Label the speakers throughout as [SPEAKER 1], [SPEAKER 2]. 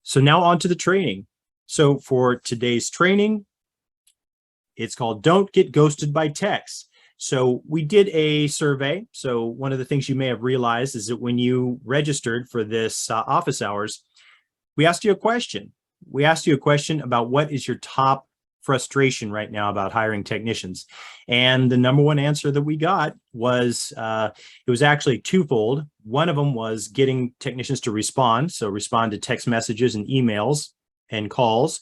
[SPEAKER 1] So now on to the training. So for today's training, it's called Don't Get Ghosted by Text. So we did a survey. So one of the things you may have realized is that when you registered for this office hours, we asked you a question. We asked you a question about what is your top frustration right now about hiring technicians. And the number one answer that we got was, it was actually twofold. One of them was getting technicians to respond. So respond to text messages and emails and calls.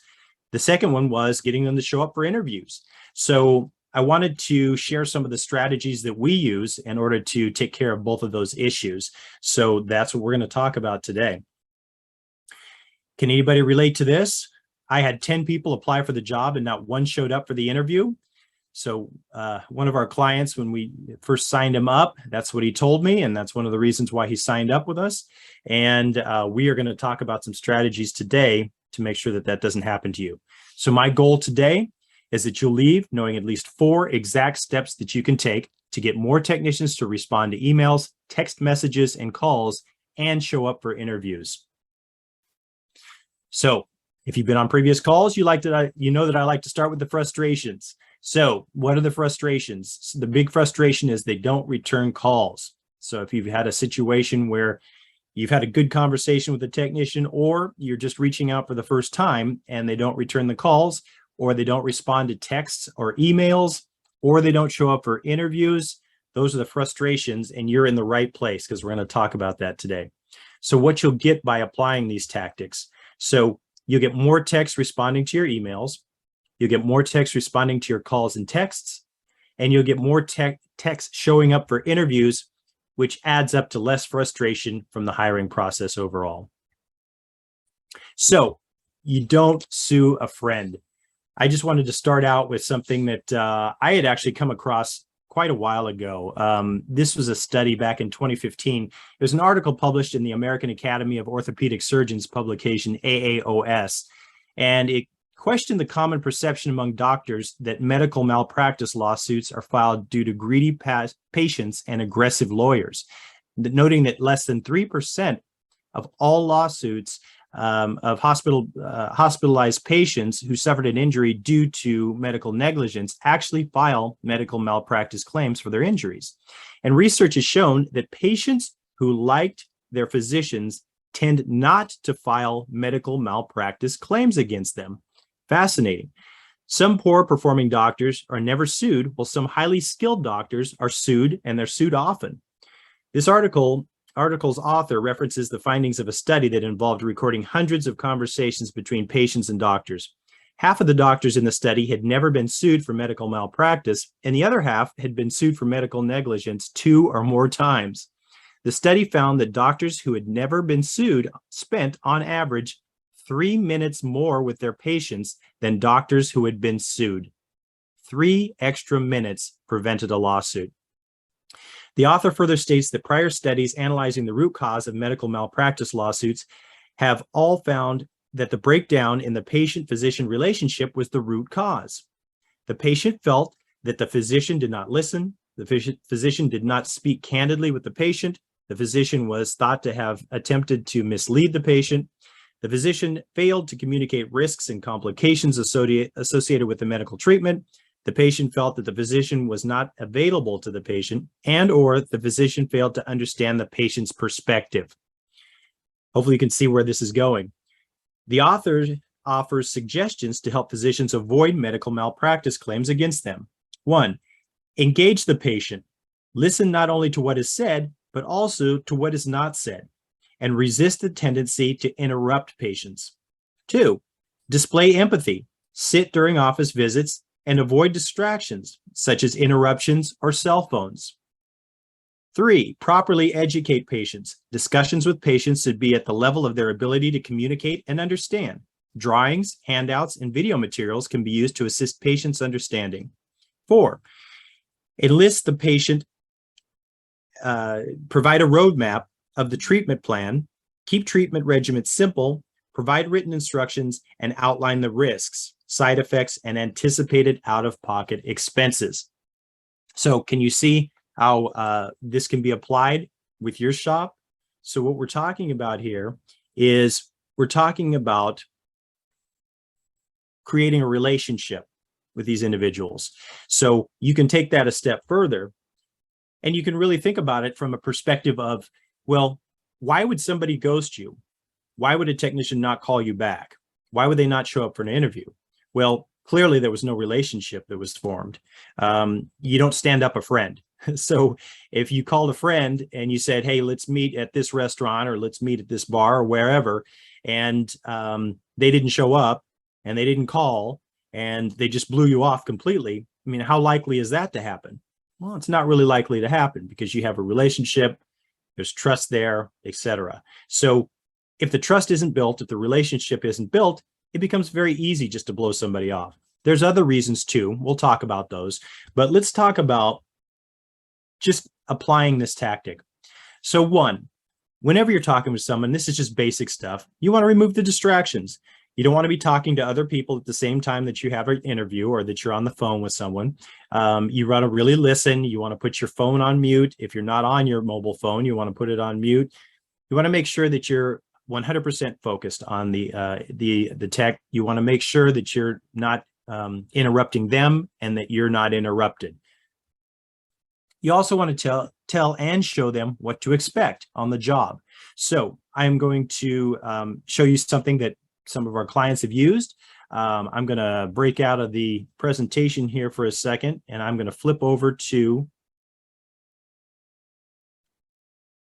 [SPEAKER 1] The second one was getting them to show up for interviews. So I wanted to share some of the strategies that we use in order to take care of both of those issues. So that's what we're going to talk about today. Can anybody relate to this? I had 10 people apply for the job and not one showed up for the interview. So one of our clients, when we first signed him up, that's what he told me. And that's one of the reasons why he signed up with us. And we are going to talk about some strategies today to make sure that that doesn't happen to you. So my goal today is that you'll leave knowing at least 4 exact steps that you can take to get more technicians to respond to emails, text messages, and calls, and show up for interviews. So if you've been on previous calls, you know that I like to start with the frustrations. So what are the frustrations? So the big frustration is they don't return calls. So if you've had a situation where you've had a good conversation with a technician, or you're just reaching out for the first time and they don't return the calls, or they don't respond to texts or emails, or they don't show up for interviews, those are the frustrations, and you're in the right place because we're going to talk about that today. So what you'll get by applying these tactics. So you'll get more texts responding to your emails, you'll get more texts responding to your calls and texts, and you'll get more texts showing up for interviews, which adds up to less frustration from the hiring process overall. So you don't sue a friend. I just wanted to start out with something that I had actually come across quite a while ago. This was a study back in 2015. It was an article published in the American Academy of Orthopedic Surgeons publication, AAOS, and it questioned the common perception among doctors that medical malpractice lawsuits are filed due to greedy patients and aggressive lawyers, noting that less than 3% of all lawsuits of hospitalized patients who suffered an injury due to medical negligence actually file medical malpractice claims for their injuries. And research has shown that patients who liked their physicians tend not to file medical malpractice claims against them. Fascinating. Some poor performing doctors are never sued, while some highly skilled doctors are sued, and they're sued often. This article's author references the findings of a study that involved recording hundreds of conversations between patients and doctors. Half of the doctors in the study had never been sued for medical malpractice, and the other half had been sued for medical negligence 2 or more times. The study found that doctors who had never been sued spent, on average, 3 minutes more with their patients than doctors who had been sued. 3 extra minutes prevented a lawsuit. The author further states that prior studies analyzing the root cause of medical malpractice lawsuits have all found that the breakdown in the patient-physician relationship was the root cause. The patient felt that the physician did not listen, the physician did not speak candidly with the patient, the physician was thought to have attempted to mislead the patient, the physician failed to communicate risks and complications associated with the medical treatment, the patient felt that the physician was not available to the patient, and or the physician failed to understand the patient's perspective. Hopefully you can see where this is going. The author offers suggestions to help physicians avoid medical malpractice claims against them. 1, engage the patient. Listen not only to what is said, but also to what is not said, and resist the tendency to interrupt patients. 2, display empathy. Sit during office visits and avoid distractions, such as interruptions or cell phones. 3, properly educate patients. Discussions with patients should be at the level of their ability to communicate and understand. Drawings, handouts, and video materials can be used to assist patients' understanding. 4, enlist the patient, provide a roadmap of the treatment plan, keep treatment regimens simple, provide written instructions, and outline the risks, side effects, and anticipated out-of-pocket expenses. So can you see how this can be applied with your shop? So what we're talking about here is we're talking about creating a relationship with these individuals. So you can take that a step further, and you can really think about it from a perspective of, well, why would somebody ghost you? Why would a technician not call you back? Why would they not show up for an interview? Well, clearly there was no relationship that was formed. You don't stand up a friend. So if you called a friend and you said, hey, let's meet at this restaurant, or let's meet at this bar, or wherever, and they didn't show up and they didn't call and they just blew you off completely, I mean, how likely is that to happen? Well, it's not really likely to happen because you have a relationship, there's trust there, etc. So if the trust isn't built, if the relationship isn't built, it becomes very easy just to blow somebody off. There's other reasons too. We'll talk about those, but let's talk about just applying this tactic. So one, whenever you're talking with someone, this is just basic stuff. You want to remove the distractions. You don't want to be talking to other people at the same time that you have an interview or that you're on the phone with someone. You want to really listen. You want to put your phone on mute. If you're not on your mobile phone, you want to put it on mute. You want to make sure that you're 100% focused on the tech. You want to make sure that you're not interrupting them and that you're not interrupted. You also want to tell and show them what to expect on the job. So I'm going to show you something that some of our clients have used. I'm going to break out of the presentation here for a second, and I'm going to flip over to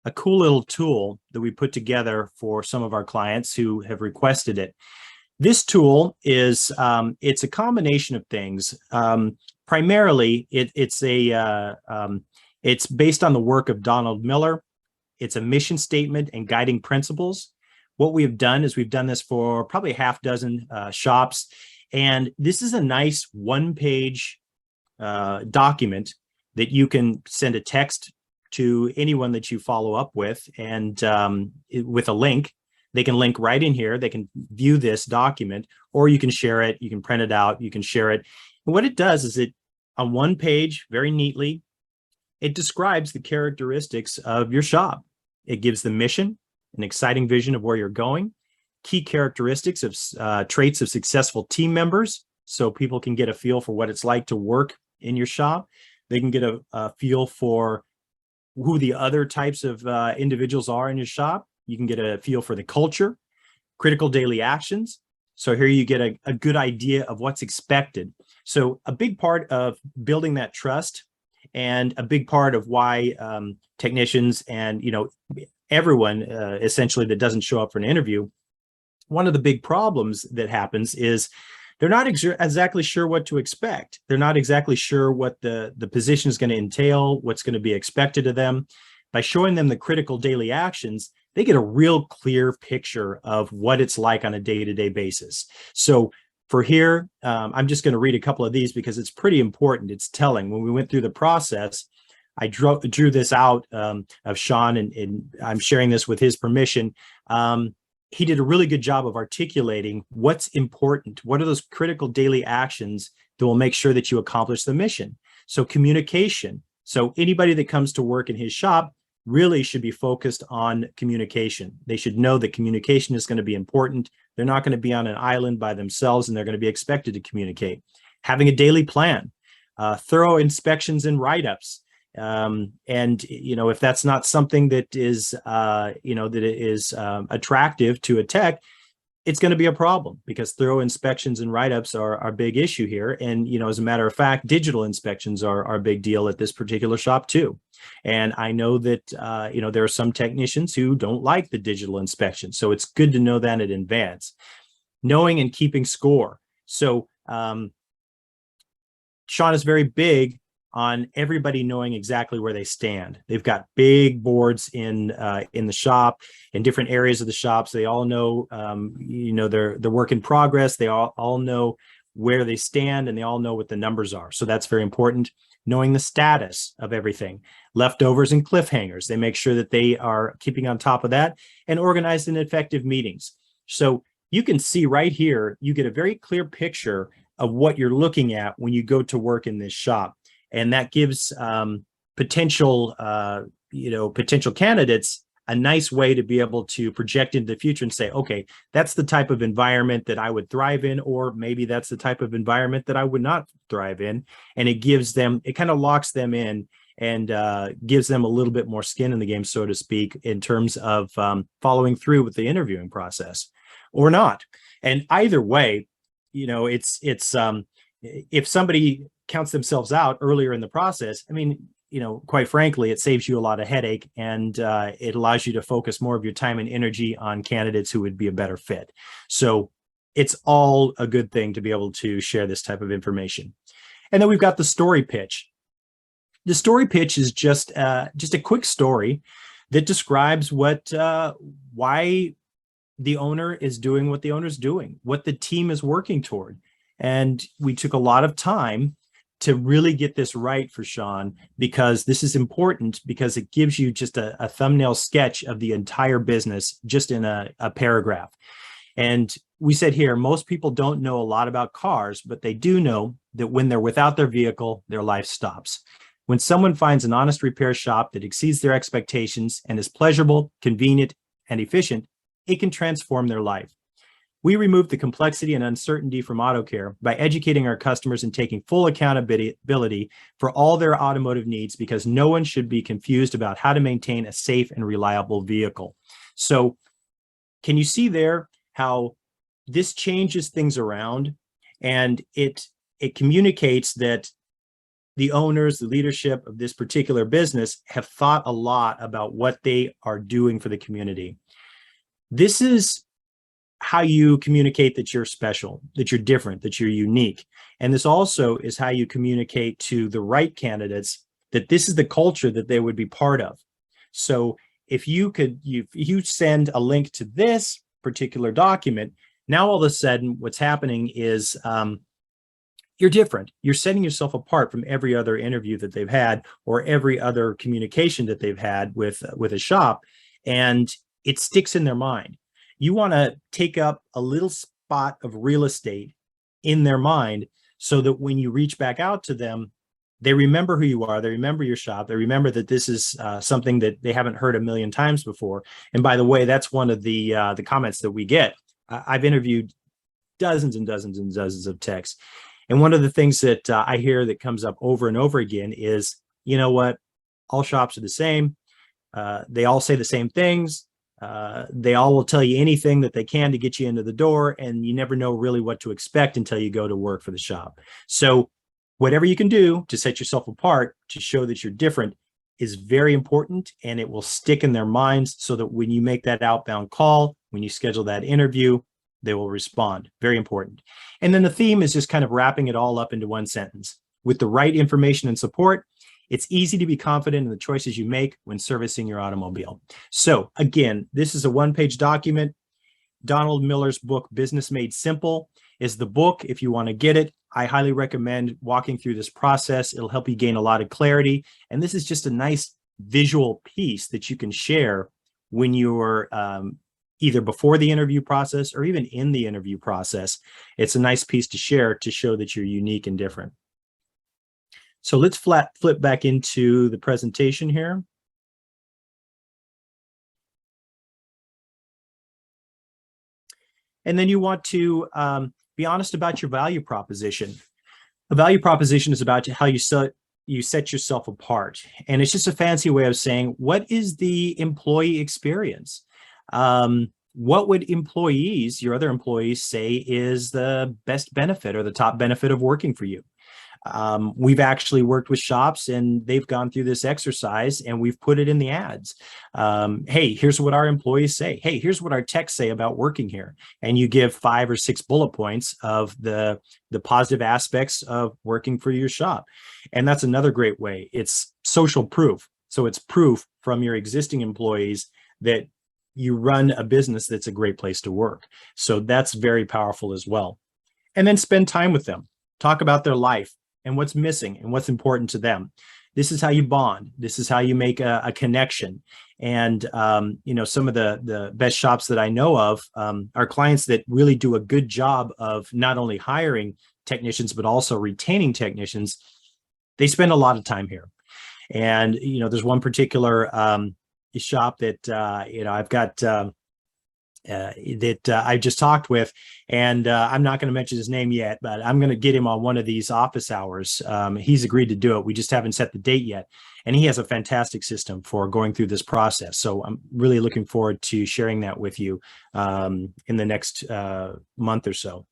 [SPEAKER 1] a cool little tool that we put together for some of our clients who have requested it. This tool is, it's a combination of things. Primarily, it's based on the work of Donald Miller. It's a mission statement and guiding principles. What we have done is we've done this for probably a half dozen shops, and this is a nice one-page document that you can send a text to anyone that you follow up with, and with a link. They can link right in here. They can view this document, or you can share it. You can print it out. You can share it. And what it does is it, on one page, very neatly, it describes the characteristics of your shop. It gives the mission, an exciting vision of where you're going, key characteristics of traits of successful team members, so people can get a feel for what it's like to work in your shop. They can get a feel for who the other types of individuals are in your shop. You can get a feel for the culture, critical daily actions. So here you get a good idea of what's expected. So a big part of building that trust, and a big part of why technicians and everyone essentially that doesn't show up for an interview, one of the big problems that happens is they're not exactly sure what to expect. They're not exactly sure what the position is going to entail, what's going to be expected of them. By showing them the critical daily actions, they get a real clear picture of what it's like on a day-to-day basis. So for here, I'm just going to read a couple of these because it's pretty important. It's telling. When we went through the process, I drew this out of Sean, and I'm sharing this with his permission. He did a really good job of articulating what's important. What are those critical daily actions that will make sure that you accomplish the mission? So communication. So anybody that comes to work in his shop really should be focused on communication. They should know that communication is going to be important. They're not going to be on an island by themselves, and they're going to be expected to communicate. Having a daily plan, thorough inspections and write-ups. And if that's not something that is attractive to a tech, it's going to be a problem, because thorough inspections and write-ups are a big issue here. And as a matter of fact, digital inspections are a big deal at this particular shop too. And I know that there are some technicians who don't like the digital inspection, so it's good to know that in advance. Knowing and keeping score. So Sean is very big on everybody knowing exactly where they stand. They've got big boards in the shop, in different areas of the shop. So they all know, their work in progress. They all know where they stand, and they all know what the numbers are. So that's very important. Knowing the status of everything, leftovers and cliffhangers. They make sure that they are keeping on top of that, and organized and effective meetings. So you can see right here, you get a very clear picture of what you're looking at when you go to work in this shop. And that gives potential candidates a nice way to be able to project into the future and say, okay, that's the type of environment that I would thrive in, or maybe that's the type of environment that I would not thrive in. And it kind of locks them in and gives them a little bit more skin in the game, so to speak, in terms of following through with the interviewing process or not. And either way, it's if somebody counts themselves out earlier in the process, I mean, quite frankly, it saves you a lot of headache, and it allows you to focus more of your time and energy on candidates who would be a better fit. So it's all a good thing to be able to share this type of information. And then we've got the story pitch. The story pitch is just a quick story that describes why the owner is doing what the owner is doing, what the team is working toward. And we took a lot of time to really get this right for Sean, because this is important, because it gives you just a thumbnail sketch of the entire business just in a paragraph. And we said here, most people don't know a lot about cars, but they do know that when they're without their vehicle, their life stops. When someone finds an honest repair shop that exceeds their expectations and is pleasurable, convenient, and efficient, it can transform their life. We remove the complexity and uncertainty from auto care by educating our customers and taking full accountability for all their automotive needs, because no one should be confused about how to maintain a safe and reliable vehicle. So can you see there how this changes things around, and it communicates that the owners, the leadership of this particular business have thought a lot about what they are doing for the community. This is how you communicate that you're special, that you're different, that you're unique. And this also is how you communicate to the right candidates that this is the culture that they would be part of. So if you send a link to this particular document, now all of a sudden what's happening is you're different. You're setting yourself apart from every other interview that they've had or every other communication that they've had with a shop, and it sticks in their mind. You want to take up a little spot of real estate in their mind so that when you reach back out to them, they remember who you are. They remember your shop. They remember that this is something that they haven't heard a million times before. And by the way, that's one of the comments that we get. I've interviewed dozens and dozens and dozens of techs. And one of the things that I hear that comes up over and over again is, you know what? All shops are the same. They all say the same things. They all will tell you anything that they can to get you into the door, and you never know really what to expect until you go to work for the shop. So whatever you can do to set yourself apart, to show that you're different, is very important, and it will stick in their minds so that when you make that outbound call, when you schedule that interview, they will respond. Very important. And then the theme is just kind of wrapping it all up into one sentence. With the right information and support, it's easy to be confident in the choices you make when servicing your automobile. So again, this is a one-page document. Donald Miller's book, Business Made Simple, is the book. If you want to get it, I highly recommend walking through this process. It'll help you gain a lot of clarity. And this is just a nice visual piece that you can share when you're either before the interview process or even in the interview process. It's a nice piece to share to show that you're unique and different. So let's flip back into the presentation here. And then you want to be honest about your value proposition. A value proposition is about how you set yourself apart. And it's just a fancy way of saying, what is the employee experience? What would employees, your other employees, say is the best benefit or the top benefit of working for you? We've actually worked with shops, and they've gone through this exercise, and we've put it in the ads. Hey, here's what our employees say. Hey, here's what our techs say about working here. And you give 5 or 6 bullet points of the positive aspects of working for your shop. And that's another great way. It's social proof. So it's proof from your existing employees that you run a business that's a great place to work. So that's very powerful as well. And then spend time with them. Talk about their life and what's missing and what's important to them. This is how you bond. This is how you make a connection. And, some of the best shops that I know of are clients that really do a good job of not only hiring technicians, but also retaining technicians. They spend a lot of time here. And, there's one particular shop that I've got that I just talked with, and I'm not going to mention his name yet, but I'm going to get him on one of these office hours. He's agreed to do it. We just haven't set the date yet, and he has a fantastic system for going through this process. So I'm really looking forward to sharing that with you in the next month or so.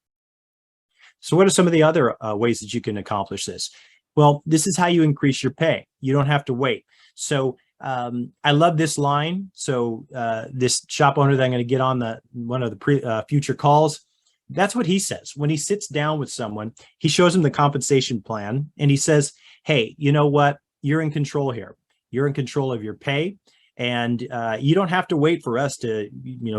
[SPEAKER 1] So what are some of the other ways that you can accomplish this? Well, this is how you increase your pay. You don't have to wait. So I love this line. So this shop owner that I'm going to get on one of the future calls, that's what he says. When he sits down with someone, he shows them the compensation plan and he says, hey, you know what? You're in control here. You're in control of your pay, and you don't have to wait for us to,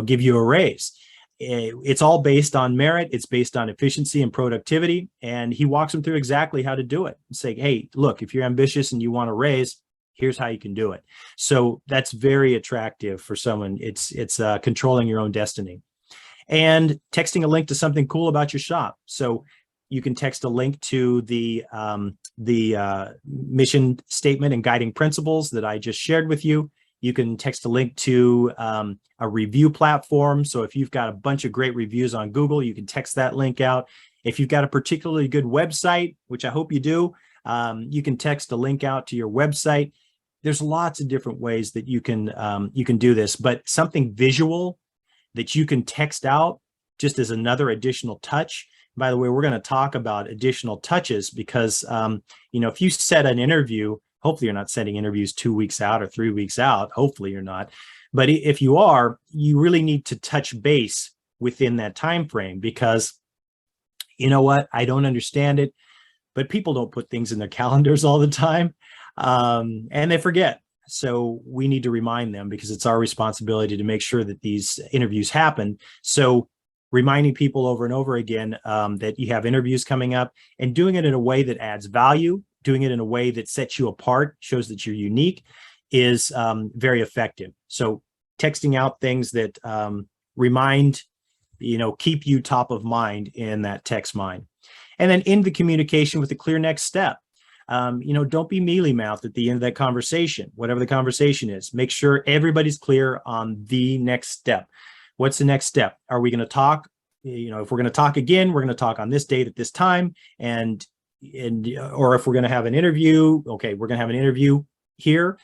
[SPEAKER 1] give you a raise. It's all based on merit. It's based on efficiency and productivity. And he walks them through exactly how to do it and say, hey, look, if you're ambitious and you want to raise, here's how you can do it. So that's very attractive for someone. It's controlling your own destiny. And texting a link to something cool about your shop. So you can text a link to the mission statement and guiding principles that I just shared with you. You can text a link to a review platform. So if you've got a bunch of great reviews on Google, you can text that link out. If you've got a particularly good website, which I hope you do, you can text a link out to your website. There's lots of different ways that you can do this, but something visual that you can text out just as another additional touch. By the way, we're going to talk about additional touches because, if you set an interview, hopefully you're not setting interviews 2 weeks out or 3 weeks out. Hopefully you're not. But if you are, you really need to touch base within that time frame because, you know what? I don't understand it, but people don't put things in their calendars all the time. And they forget. So we need to remind them because it's our responsibility to make sure that these interviews happen. So reminding people over and over again that you have interviews coming up and doing it in a way that adds value, doing it in a way that sets you apart, shows that you're unique, is very effective. So texting out things that remind, keep you top of mind in that text mind. And then end the communication with a clear next step. Don't be mealy-mouthed at the end of that conversation, whatever the conversation is. Make sure everybody's clear on the next step. What's the next step? Are we going to talk? If we're going to talk again, we're going to talk on this date at this time. Or if we're going to have an interview, okay, we're going to have an interview here.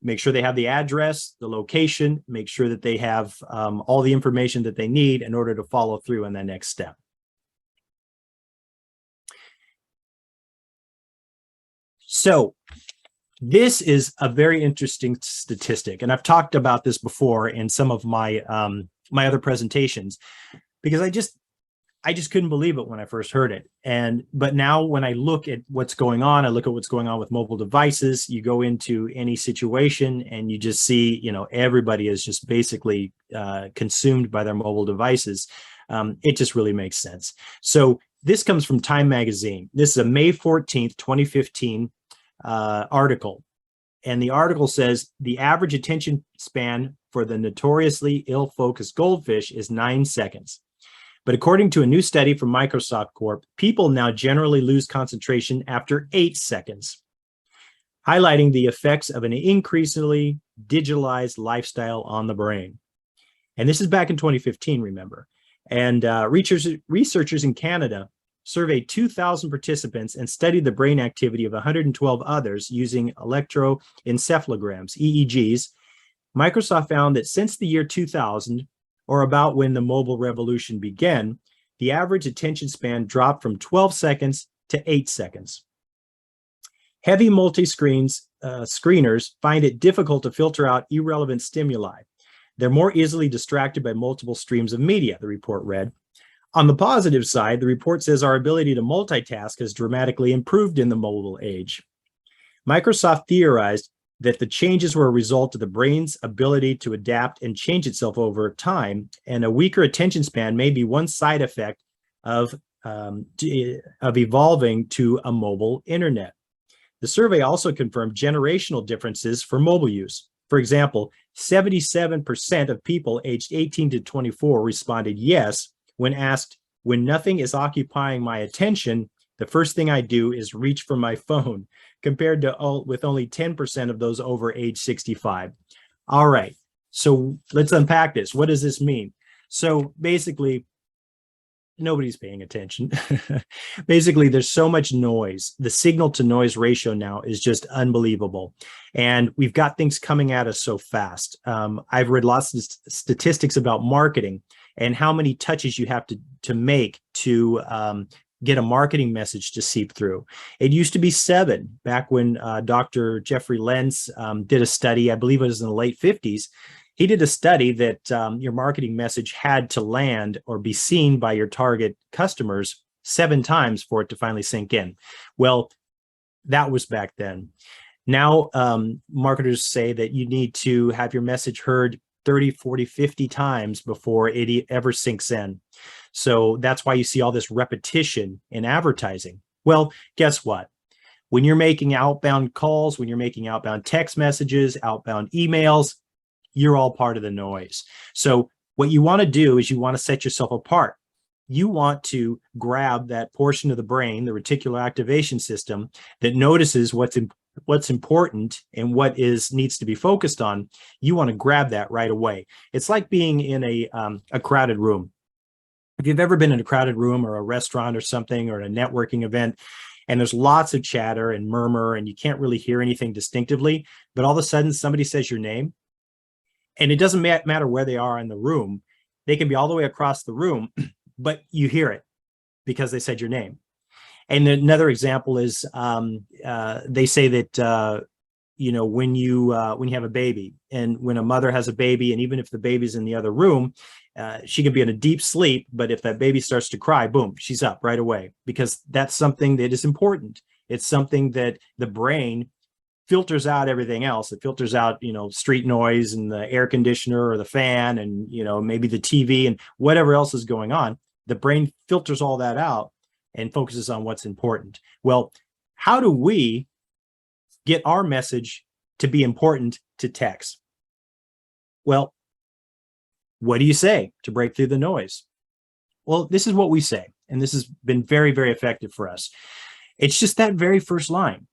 [SPEAKER 1] Make sure they have the address, the location, make sure that they have all the information that they need in order to follow through on that next step. So this is a very interesting statistic, and I've talked about this before in some of my my other presentations because I just couldn't believe it when I first heard it. But now when I look at what's going on, I look at what's going on with mobile devices. You go into any situation and you just see, everybody is just basically consumed by their mobile devices. It just really makes sense. So this comes from Time Magazine. This is a May 14th, 2015 article. And the article says the average attention span for the notoriously ill-focused goldfish is 9 seconds. But according to a new study from Microsoft Corp, people now generally lose concentration after 8 seconds, highlighting the effects of an increasingly digitalized lifestyle on the brain. And this is back in 2015, remember. And researchers in Canada surveyed 2,000 participants and studied the brain activity of 112 others using electroencephalograms, EEGs. Microsoft found that since the year 2000, or about when the mobile revolution began, the average attention span dropped from 12 seconds to 8 seconds. Heavy screeners find it difficult to filter out irrelevant stimuli. They're more easily distracted by multiple streams of media, the report read. On the positive side, the report says our ability to multitask has dramatically improved in the mobile age. Microsoft theorized that the changes were a result of the brain's ability to adapt and change itself over time, and a weaker attention span may be one side effect of evolving to a mobile internet. The survey also confirmed generational differences for mobile use. For example, 77% of people aged 18 to 24 responded yes when asked, when nothing is occupying my attention, the first thing I do is reach for my phone, compared to with only 10% of those over age 65. All right. So let's unpack this. What does this mean? So basically, nobody's paying attention. Basically, there's so much noise. The signal to noise ratio now is just unbelievable. And we've got things coming at us so fast. I've read lots of statistics about marketing and how many touches you have to make to get a marketing message to seep through. It used to be 7 back when Dr. Jeffrey Lenz did a study, I believe it was in the late 50s. He did a study that your marketing message had to land or be seen by your target customers 7 times for it to finally sink in. Well, that was back then. Now, marketers say that you need to have your message heard 30, 40, 50 times before it ever sinks in. So that's why you see all this repetition in advertising. Well, guess what? When you're making outbound calls, when you're making outbound text messages, outbound emails, you're all part of the noise. So what you want to do is you want to set yourself apart. You want to grab that portion of the brain, the reticular activation system, that notices what's important and what needs to be focused on. You want to grab that right away. It's like being in a crowded room. If you've ever been in a crowded room or a restaurant or something or a networking event, and there's lots of chatter and murmur and you can't really hear anything distinctively, but all of a sudden somebody says your name, and it doesn't matter where they are in the room. They can be all the way across the room, but you hear it because they said your name. And another example is they say that when you have a baby, and when a mother has a baby, and even if the baby's in the other room, she can be in a deep sleep, but if that baby starts to cry, boom, she's up right away, because that's something that is important. It's something that the brain filters out everything else. It filters out, street noise and the air conditioner or the fan and, maybe the TV and whatever else is going on. The brain filters all that out and focuses on what's important. Well, how do we get our message to be important to text? Well, what do you say to break through the noise? Well, this is what we say, and this has been very, very effective for us. It's just that very first line.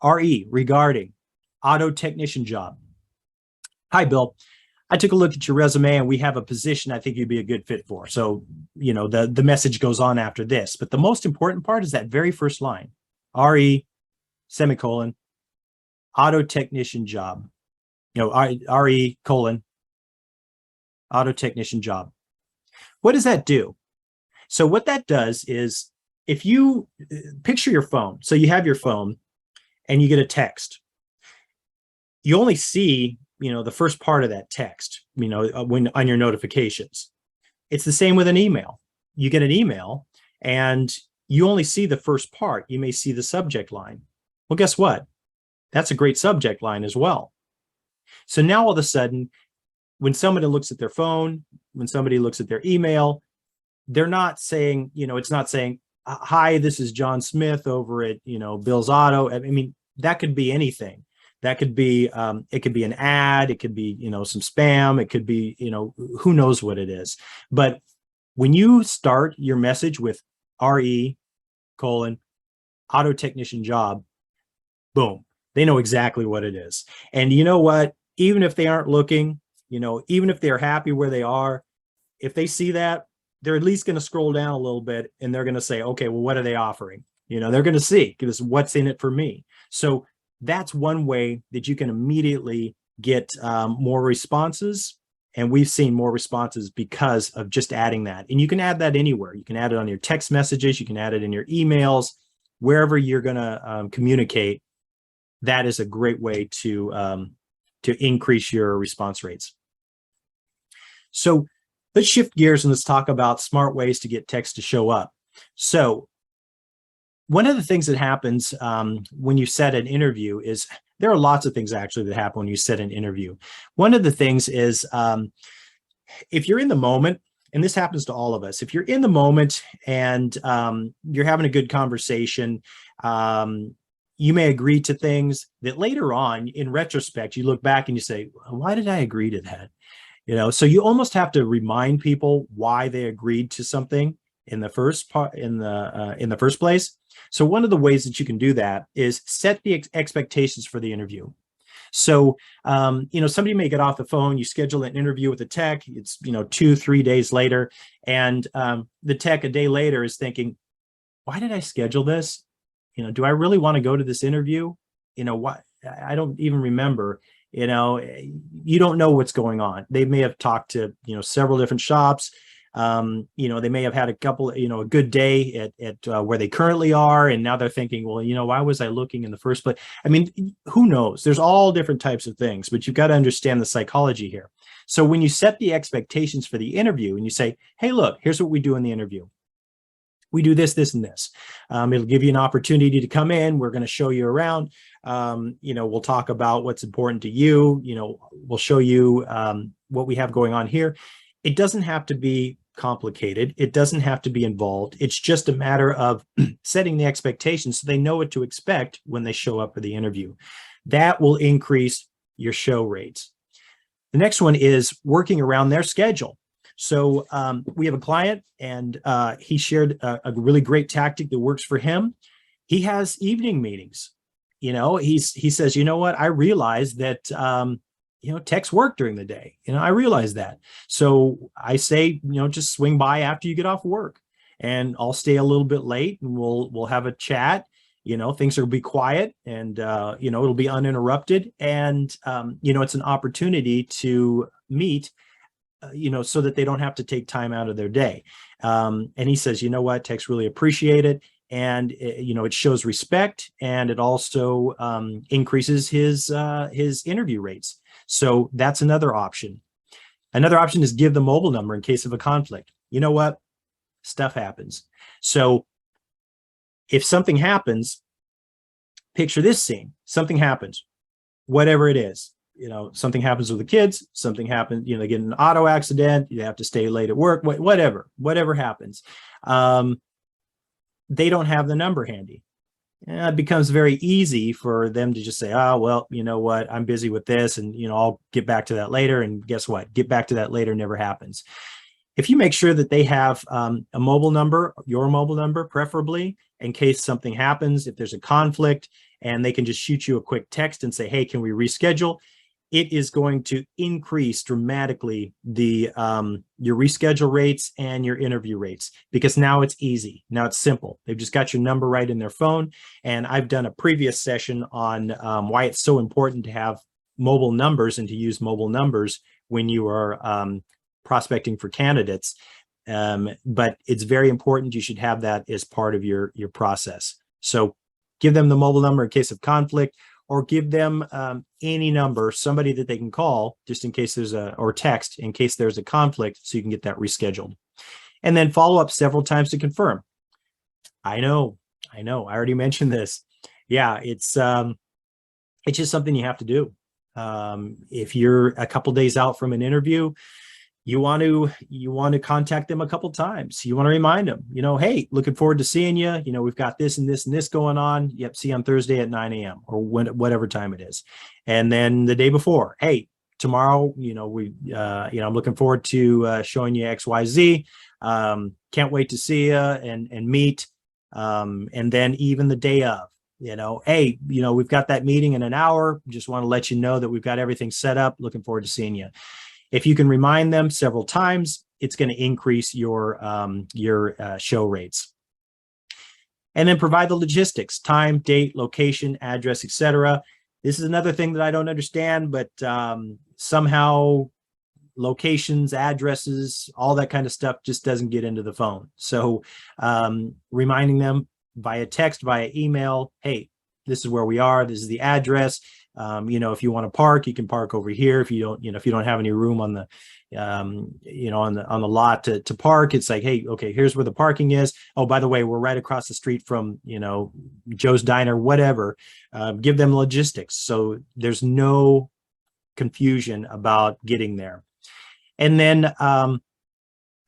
[SPEAKER 1] RE, regarding, auto technician job. Hi, Bill. I took a look at your resume and we have a position I think you'd be a good fit for. So, the message goes on after this, but the most important part is that very first line. RE, semicolon, auto technician job. RE, colon, auto technician job. What does that do? So what that does is, if you picture your phone, so you have your phone, and you get a text, you only see, the first part of that text, when on your notifications. It's the same with an email. You get an email and you only see the first part. You may see the subject line. Well, guess what? That's a great subject line as well. So now all of a sudden, when somebody looks at their phone, when somebody looks at their email, they're not saying, it's not saying, hi, this is John Smith over at, Bill's Auto. I mean, that could be anything. That could be, it could be an ad. It could be, some spam. It could be, who knows what it is. But when you start your message with RE, colon, auto technician job, boom, they know exactly what it is. And you know what? Even if they aren't looking, even if they're happy where they are, if they see that, they're at least going to scroll down a little bit and they're going to say, okay, well, what are they offering? They're going to see, because what's in it for me. So that's one way that you can immediately get more responses. And we've seen more responses because of just adding that. And you can add that anywhere. You can add it on your text messages. You can add it in your emails, wherever you're going to communicate. That is a great way to increase your response rates. So let's shift gears and let's talk about smart ways to get text to show up. So one of the things that happens when you set an interview is, there are lots of things actually that happen when you set an interview. One of the things is, if you're in the moment, and this happens to all of us, if you're in the moment and you're having a good conversation, you may agree to things that later on, in retrospect, you look back and you say, why did I agree to that? So you almost have to remind people why they agreed to something in the first part, in the first place. So one of the ways that you can do that is set the expectations for the interview. So, somebody may get off the phone, you schedule an interview with a tech, it's, 2-3 days later, and the tech a day later is thinking, why did I schedule this? Do I really want to go to this interview? What? I don't even remember. You don't know what's going on. They may have talked to, several different shops. They may have had a couple, a good day at where they currently are. And now they're thinking, well, why was I looking in the first place? I mean, who knows? There's all different types of things, but you've got to understand the psychology here. So when you set the expectations for the interview and you say, hey, look, here's what we do in the interview. We do this, this, and this. It'll give you an opportunity to come in. We're going to show you around. We'll talk about what's important to you. We'll show you what we have going on here. It doesn't have to be complicated. It doesn't have to be involved. It's just a matter of setting the expectations so they know what to expect when they show up for the interview. That will increase your show rates. The next one is working around their schedule. So we have a client, and he shared a really great tactic that works for him. He has evening meetings. He says, what? I realize that, techs work during the day. I realize that. So I say, just swing by after you get off work, and I'll stay a little bit late, and we'll have a chat. Things will be quiet, and, it'll be uninterrupted. And, it's an opportunity to meet, so that they don't have to take time out of their day. And he says, what, techs really appreciate it. And, it shows respect, and it also increases his interview rates. So that's another option. Another option is give the mobile number in case of a conflict. You know what? Stuff happens. So if something happens, picture this scene. Something happens, whatever it is. Something happens with the kids, something happens, they get in an auto accident, you have to stay late at work, whatever happens. They don't have the number handy. It becomes very easy for them to just say, oh, well, you know what, I'm busy with this, and, I'll get back to that later. And guess what? Get back to that later never happens. If you make sure that they have a mobile number, your mobile number, preferably, in case something happens, if there's a conflict, and they can just shoot you a quick text and say, hey, can we reschedule? It is going to increase dramatically your reschedule rates and your interview rates, because now it's easy. Now it's simple. They've just got your number right in their phone. And I've done a previous session on why it's so important to have mobile numbers and to use mobile numbers when you are prospecting for candidates. But it's very important. You should have that as part of your process. So give them the mobile number in case of conflict, or give them any number, somebody that they can call just in case or text in case there's a conflict, so you can get that rescheduled. And then follow up several times to confirm. I know, I already mentioned this. Yeah, it's just something you have to do. If you're a couple days out from an interview, you want to contact them a couple times. You want to remind them, hey, looking forward to seeing you. We've got this and this and this going on. Yep, see you on Thursday at 9 a.m. or whatever time it is. And then the day before, hey, tomorrow, I'm looking forward to showing you XYZ. Can't wait to see you and meet. And then even the day of, hey, we've got that meeting in an hour. Just want to let you know that we've got everything set up. Looking forward to seeing you. If you can remind them several times, it's going to increase your show rates. And then provide the logistics: time, date, location, address, etc. This is another thing that I don't understand, but somehow locations, addresses, all that kind of stuff just doesn't get into the phone. So reminding them via text, via email, hey, this is where we are. This is the address. If you want to park, you can park over here. If you don't have any room on the, on the lot to park, it's like, hey, okay, here's where the parking is. Oh, by the way, we're right across the street from, Joe's Diner, whatever. Give them logistics, so there's no confusion about getting there. And then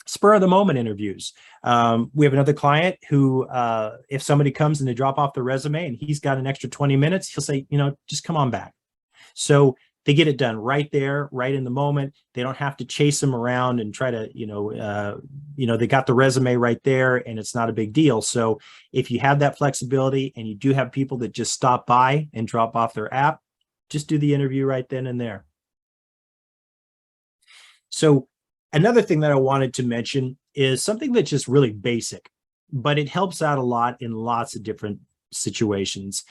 [SPEAKER 1] spur of the moment interviews. We have another client who, if somebody comes and they drop off the resume and he's got an extra 20 minutes, he'll say, just come on back. So they get it done right there, right in the moment. They don't have to chase them around and try to, they got the resume right there, and it's not a big deal. So if you have that flexibility and you do have people that just stop by and drop off their app, Just do the interview right then and there. So another thing that I wanted to mention is something that's just really basic, but it helps out a lot in lots of different situations,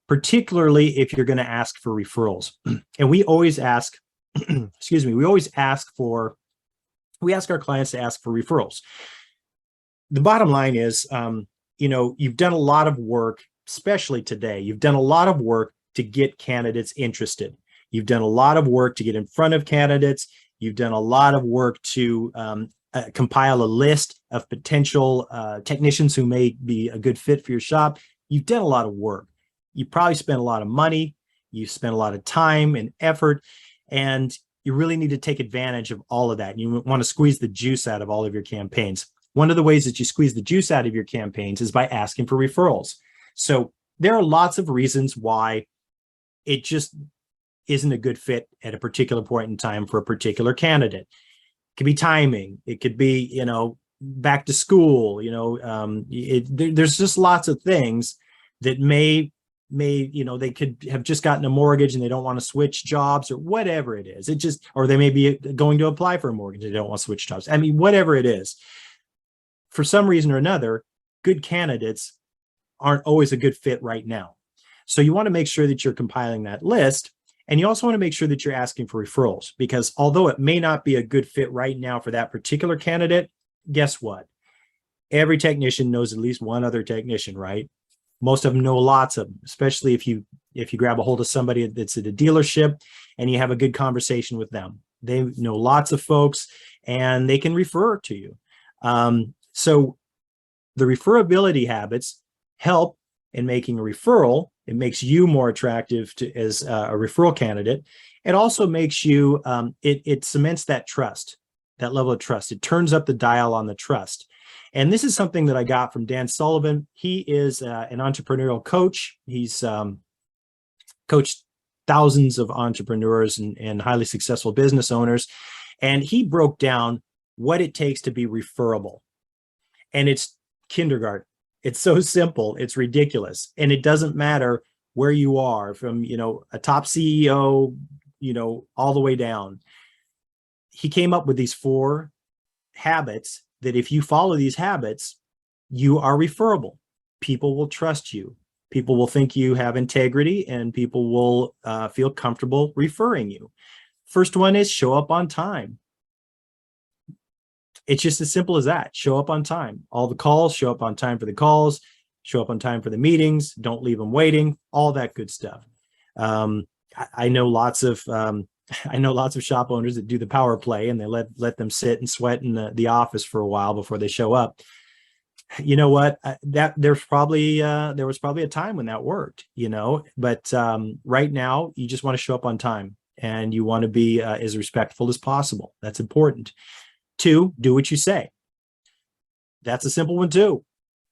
[SPEAKER 1] particularly if you're going to ask for referrals. And we always ask, excuse me, we ask our clients to ask for referrals. The bottom line is, you've done a lot of work, especially today. You've done a lot of work to get candidates interested. You've done a lot of work to get in front of candidates. You've done a lot of work to compile a list of potential technicians who may be a good fit for your shop. You've done a lot of work. You probably spent a lot of money. You've spent a lot of time and effort, and you really need to take advantage of all of that. You want to squeeze the juice out of all of your campaigns. One of the ways that you squeeze the juice out of your campaigns is by asking for referrals. So there are lots of reasons why it just isn't a good fit at a particular point in time for a particular candidate. It could be timing. It could be, back to school. There's just lots of things that may, they could have just gotten a mortgage and they don't want to switch jobs or whatever it is. Or they may be going to apply for a mortgage. They don't want to switch jobs. I mean, whatever it is, for some reason or another, good candidates aren't always a good fit right now. So you want to make sure that you're compiling that list. And you also want to make sure that you're asking for referrals, because although it may not be a good fit right now for that particular candidate, guess what? Every technician knows at least one other technician, right? Most of them know lots of them, especially if you grab a hold of somebody that's at a dealership and you have a good conversation with them. They know lots of folks and they can refer to you. So the referability habits help in making a referral. It makes you more attractive as a referral candidate. It also makes you, it cements that trust, that level of trust. It turns up the dial on the trust. And this is something that I got from Dan Sullivan. He is an entrepreneurial coach. He's coached thousands of entrepreneurs and highly successful business owners. And he broke down what it takes to be referable. And it's kindergarten. It's so simple. It's ridiculous. And it doesn't matter where you are, from, a top CEO, all the way down. He came up with these 4 habits that if you follow these habits, you are referable. People will trust you. People will think you have integrity, and people will feel comfortable referring you. First one is show up on time. It's just as simple as that. Show up on time. All the calls, show up on time for the calls, show up on time for the meetings. Don't leave them waiting, all that good stuff. I know lots of shop owners that do the power play, and they let them sit and sweat in the office for a while before they show up. You know what? There was probably a time when that worked, but right now you just want to show up on time, and you want to be as respectful as possible. That's important. 2, do what you say. That's a simple one too.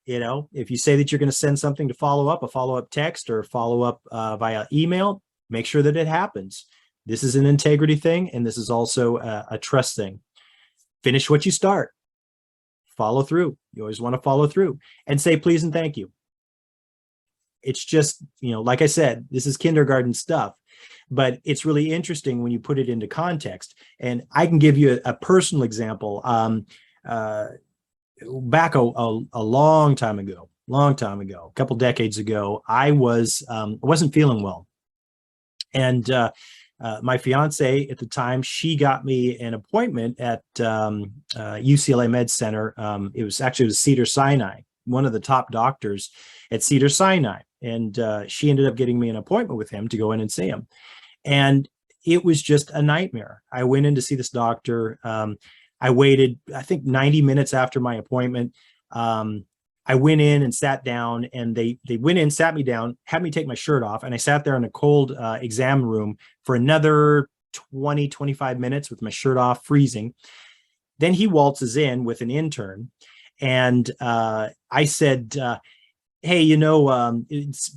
[SPEAKER 1] If you say that you're going to send something to follow up, a follow-up text or follow up via email, make sure that it happens. This is an integrity thing, and this is also a trust thing. Finish what you start. Follow through. You always want to follow through and say please and thank you. It's just, like I said, this is kindergarten stuff, but it's really interesting when you put it into context. And I can give you a personal example. Back a long time ago, a couple decades ago, I wasn't feeling well. And my fiance at the time, she got me an appointment at UCLA Med Center. It was Cedars-Sinai, one of the top doctors at Cedars-Sinai. And she ended up getting me an appointment with him to go in and see him. And it was just a nightmare. I went in to see this doctor. I waited, I think, 90 minutes after my appointment. I went in and sat down, and they went in, sat me down, had me take my shirt off. And I sat there in a cold exam room for another 20, 25 minutes with my shirt off, freezing. Then he waltzes in with an intern. And I said, hey,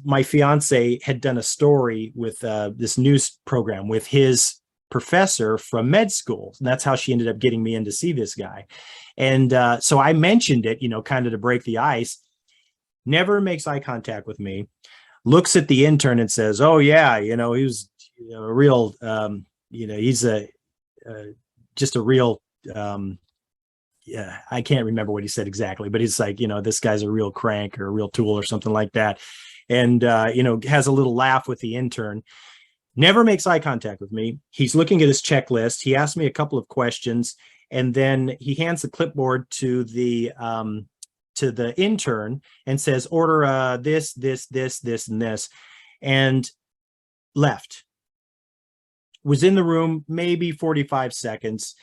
[SPEAKER 1] my fiance had done a story with this news program with his professor from med school. And that's how she ended up getting me in to see this guy. And so I mentioned it, kind of to break the ice. Never makes eye contact with me, looks at the intern and says, oh yeah, a real, he's just a real, yeah, I can't remember what he said exactly, but he's like, this guy's a real crank or a real tool or something like that. And, has a little laugh with the intern, never makes eye contact with me. He's looking at his checklist. He asked me a couple of questions, and then he hands the clipboard to the intern and says, order this, and this, and left. Was in the room maybe 45 seconds.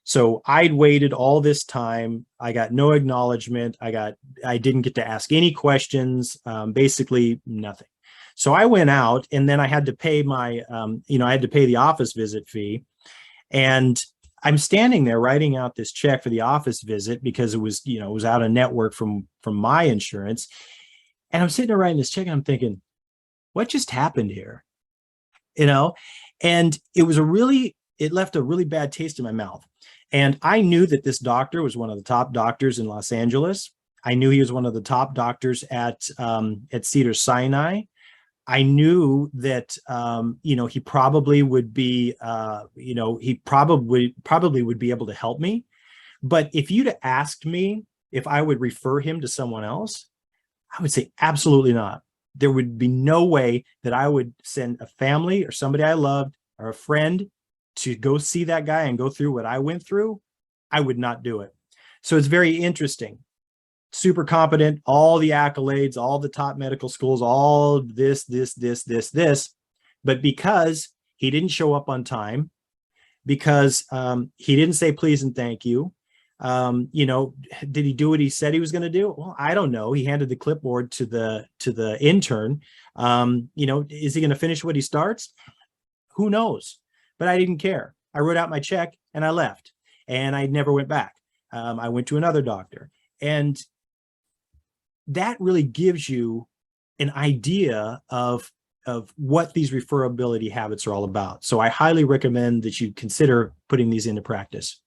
[SPEAKER 1] So I'd waited all this time. I got no acknowledgement. I didn't get to ask any questions, basically nothing. So I went out, and then I had to pay I had to pay the office visit fee. And I'm standing there writing out this check for the office visit because it was out of network from my insurance. And I'm sitting there writing this check, and I'm thinking, what just happened here? And it left a really bad taste in my mouth. And I knew that this doctor was one of the top doctors in Los Angeles. I knew he was one of the top doctors at Cedars-Sinai. I knew that he probably would be he probably would be able to help me. But if you'd asked me if I would refer him to someone else, I would say absolutely not. There would be no way that I would send a family or somebody I loved or a friend to go see that guy and go through what I went through. I would not do it. So it's very interesting. Super competent, all the accolades, all the top medical schools, all this. But because he didn't show up on time, because he didn't say please and thank you, did he do what he said he was going to do? Well, I don't know. He handed the clipboard to the intern. Is he going to finish what he starts? Who knows? But I didn't care. I wrote out my check and I left, and I never went back. I went to another doctor, and that really gives you an idea of what these referability habits are all about. So I highly recommend that you consider putting these into practice.